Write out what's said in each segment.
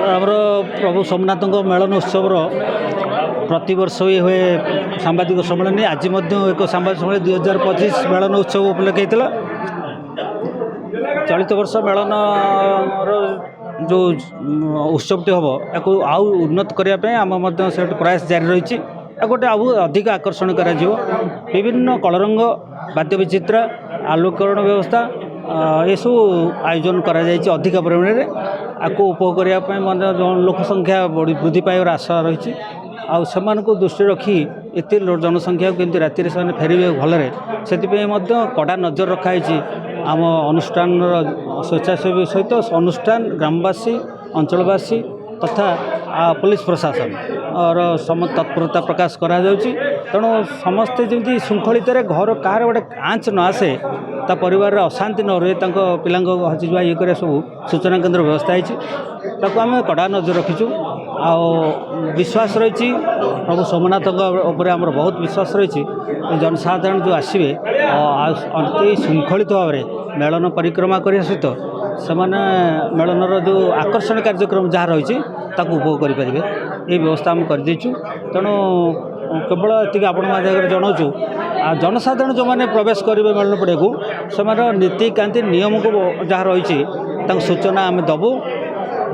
आमर प्रभु सोमनाथ मेलन उत्सव प्रति वर्ष ही हुए सांबादिक सम्मेलन आज एक सांबादिक सम्मेलन 2025 मेलन उत्सव उपलक्षे होता। चलित वर्ष मेलन जो उत्सवटी हम या आउ उन्नत करने आम प्रयास जारी रही गोटे आउ अधिक आकर्षण कर विभिन्न कलरंग वाद्य विचित्र आलोकरण व्यवस्था ये सब आयोजन कर अधिक परिमाण में आपको उपभोग करने लोक संख्या वृद्धि पाइबार आशा रही को दृष्टि रखी एत जनसंख्या केमती राति से फेरबे भलरे से कड़ा नजर रखाई आम अनुष्ठान स्वेच्छासेवी सहित अनुष्ठान ग्रामवासी अंचलवासी तथा पुलिस प्रशासन और सम तत्परता प्रकाश करा तेणु समस्ते जमी श्रृंखलित घर कहार गोटे आँच न आसे ता परिवार अशांति न रहे पिला हजिजा ये कर सब सूचना केन्द्र व्यवस्था होती आम कड़ा नजर रखीचु आ विश्वास रही प्रभु सोमनाथ आमर बहुत विश्वास रही जनसाधारण जो आसवे अति श्रृंखलित भाव में मेलन परिक्रमा करने सहित से मेलनर जो आकर्षण कार्यक्रम जहाँ रही उपभोग करेंगे ये व्यवस्था आम करदेचु। तेणु केवल ये आपण जनाऊँ जनसाधारण जो मैंने प्रवेश करेंगे मेलन पड़े को से नीतिकांति नियम को जहाँ रही सूचना आम दबू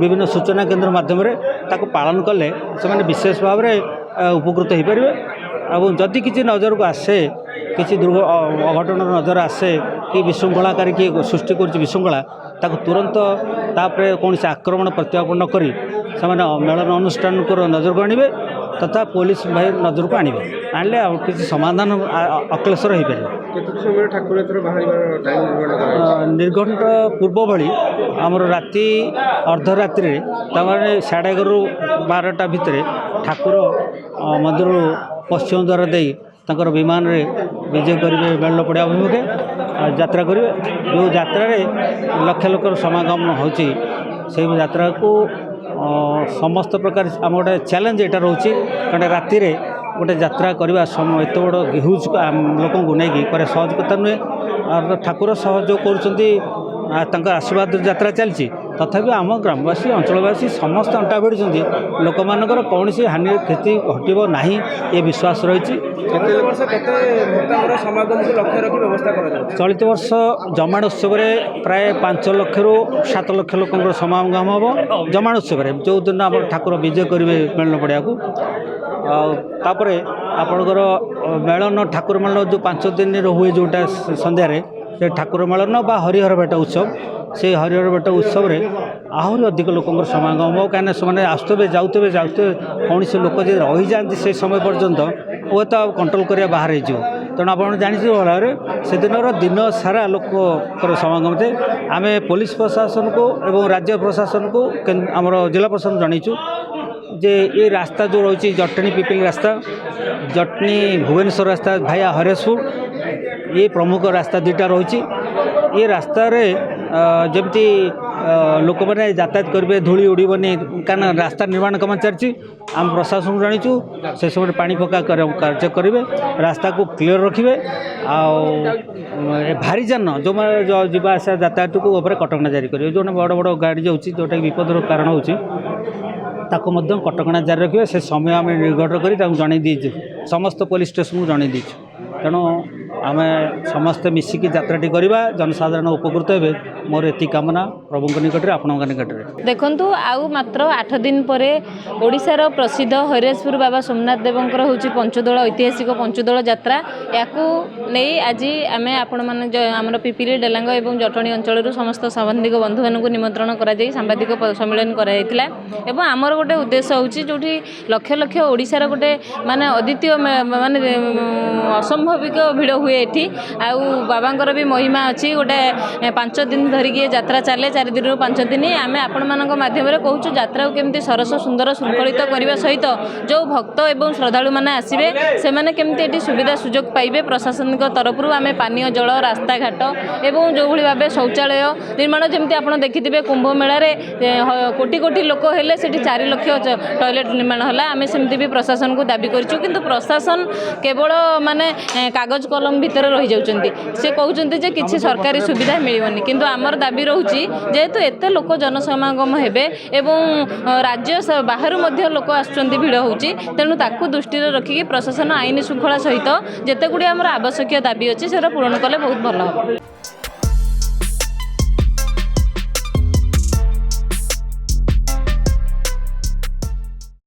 विभिन्न सूचना केन्द्र माध्यम पालन कले से विशेष भाव में उपकृत हो पारे और जदि किसी नजर को आसे किसी अघटन नजर आसे कि विशृंखलाकारी किए सृष्टि कर विशृंखला ताको तुरंत तापर कौन से आक्रमण प्रत्यापन न करी से मेलन अनुष्ठान को नजर को आणवे तथा पुलिस भाई नजर को आणवे आणले किसी समाधान अक्लेशर हो पारे। निर्घंट पूर्व भली आमर राति अर्धरात्रि 11:30 भितर ठाकुर मंदिर पश्चिम द्वार दे विमान रे विजय करेंगे मेलन पड़ा अभिमुखे यात्रा करेंगे जो यात्रा लक्ष लोकर समागम होची से यात्रा को समस्त प्रकार आम गोटे चैलेंज यहाँ रोचे कारण राति गोटे यात्रा करवा समय एत बड़ ह्यूज लोक नहीं सहज कथा नुहे और ठाकुर सहयोग कर आशीर्वाद यात्रा चलती तथापि आम ग्रामवासी अंचलवासी समस्त अंटा भिड़ी लोक मानकर कौन सी हानि क्षति घटब ना ये विश्वास रही। चलित वर्ष जमाण उत्सव प्राय 5 लाख रू 7 लाख लोक समागम हम जमाण उत्सव जो दिन आम ठाकुर विजय करेंगे मेलन पड़ा को तापर आपणकर मेलन ठाकुर मेलन जो 5 दिन हुए जोटा संध्यारे से ठाकुर मेलन बा हरिहर भेट उत्सव से हरिहर भेट उत्सव आहरी अधिक लोक समागम हो कहीं से आसुवे जाऊे कौन से लोक जो रही जाती से समय पर्यंत वो तो कंट्रोल करने बाहर हो तेणु आप जानी भाव से दिन सारा लोक समागम थे आम पुलिस प्रशासन को एवं राज्य प्रशासन को आमर जिला प्रशासन जनईचु जे ये रास्ता जो रही जटनी पिपिल रास्ता जटनी भुवनेश्वर रास्ता भाया हरेशपुर ये प्रमुख रास्ता 2टा रही ये रास्त जमती लोक मैंने यातायात करेंगे धूली उड़बनी क्या रास्ता निर्माण काम चलती आम प्रशासन जानीचु से समय पानी पका कार्य करेंगे रास्ता को क्लीयर रखिए भारी जान जो जावा आसा यातायात को कटकणा जारी करेंगे जो बड़ बड़ गाड़ी जाऊँगी जोटा विपदर कारण हो कटकणा जारी रखिए से समय आम निर्घट कर जन दीचु समस्त पुलिस स्टेशन को जन दीचु तेणु आम समस्ते मिसिकी यात्राटी करवा जनसाधारण उपकृत हे मोर एति कामना प्रभु निकट में आपण निकट में। देखु आउ मात्र 8 दिन पर ओडिशार प्रसिद्ध हरिराजपुर बाबा सोमनाथ देवंकर होची पंचदोल ऐतिहासिक पंचदोल यात्रा याकू नहीं आज आम आपण मैंने आमर पिपिली डेलांग और जटणी अंचल समस्त सांबादिक बंधु मानक निमंत्रण कर सांबादिक सम्मेलन कर आमर गोटे उद्देश्य होची जोठी लक्ष लक्ष ओडिशार गोटे माने अद्वितीय माने असंभविक भिड़ हुए एठी आउ बाबांकर भी महिमा अच्छी गोटे 5 दिन धरिकी यात्रा चले 4 दिन 5 दिन आम आपण मानक माध्यम कहूँ यात्रा को केमती सरस सुंदर श्रृंखलित करने सहित जो भक्त एवं श्रद्धालु मैंने आसवे से मैंने केमती सुविधा सुजोग पाइबे प्रशासन तरफ आम पानीय जल रास्ता घाट एवं जो भाई भाव शौचालय निर्माण जमी आप देखिथे कुंभ मेलार कोटी कोटी लोक हेले से 4 लाख टॉयलेट निर्माण है आम सेमती भी प्रशासन को दाबी करूँ किंतु प्रशासन केवल माने कागज कलम ଲକଡାଉन ଭିତରେ रही जाउछन्ती से कहउछन्ती जे किछि सरकारी सुविधा मिलिबनी किंतु आमर दाबी रहुछि जेहेतु एते लोक जनसमागम हेबे एवं राज्य बाहर मध्य लोक आसुछन्ती भिड़ होउछि तेणु ताकू दृष्टि रखिकी प्रशासन आईन शृंखला सहित जेते गुडी आमर आवश्यक दाबी अछि सेरा पूरण कले बहुत भल।